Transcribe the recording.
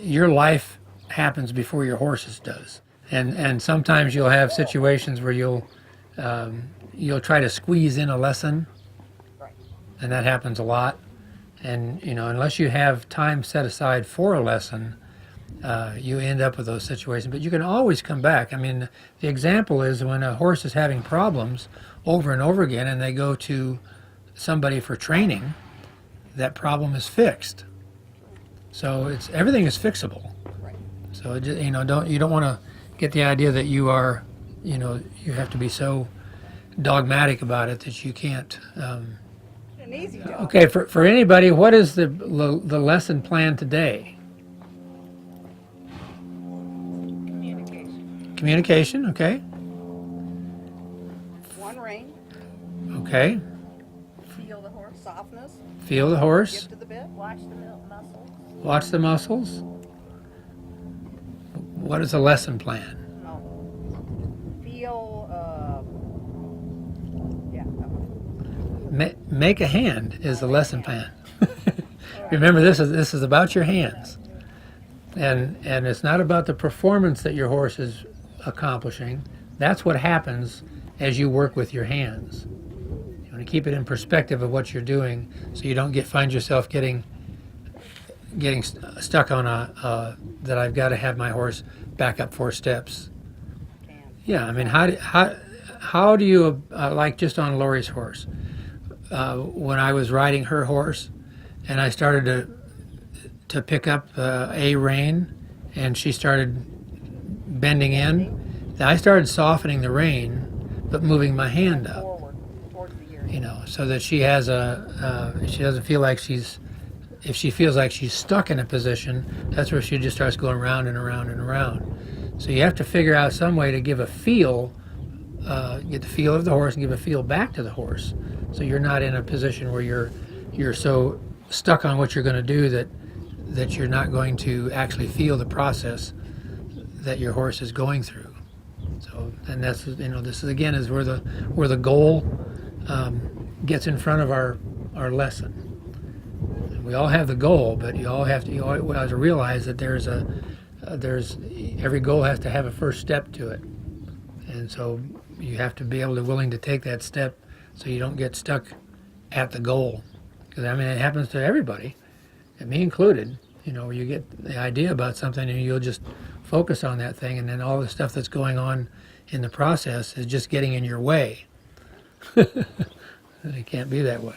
your life happens before your horse's does. And sometimes you'll have situations where you'll try to squeeze in a lesson, Right. and that happens a lot. And unless you have time set aside for a lesson, you end up with those situations. But you can always come back. I mean, the example is when a horse is having problems over and over again, and they go to somebody for training, that problem is fixed. So everything is fixable. Right. So you don't want to get the idea that you have to be so dogmatic about it that you can't. An easy job. Okay, for anybody, what is the lesson plan today? Communication. Communication. Okay. One ring. Okay. Feel the horse. Softness. Feel the horse. Get to the bit. Watch the muscles. Watch the muscles. What is a lesson plan? Oh. Feel. Yeah. Make a hand is the lesson plan. Remember, this is about your hands, and it's not about the performance that your horse is accomplishing. That's what happens as you work with your hands. You want to keep it in perspective of what you're doing, so you don't find yourself getting stuck on that I've got to have my horse back up 4 steps. Yeah, I mean, how do you like just on Lori's horse? When I was riding her horse, and I started to pick up a rein, and she started bending in, I started softening the rein, but moving my hand up. Forward towards the ear. So that she has she doesn't feel like if she feels like she's stuck in a position, that's where she just starts going round and around and around. So you have to figure out some way to give a feel, get the feel of the horse and give a feel back to the horse. So you're not in a position where you're so stuck on what you're going to do that you're not going to actually feel the process that your horse is going through. So, and that's this is again is where the goal gets in front of our lesson. We all have the goal, but you always have to realize that there's every goal has to have a first step to it, and so you have to be willing to take that step so you don't get stuck at the goal. Because I mean, it happens to everybody, and me included. You get the idea about something and you'll just focus on that thing, and then all the stuff that's going on in the process is just getting in your way. It can't be that way.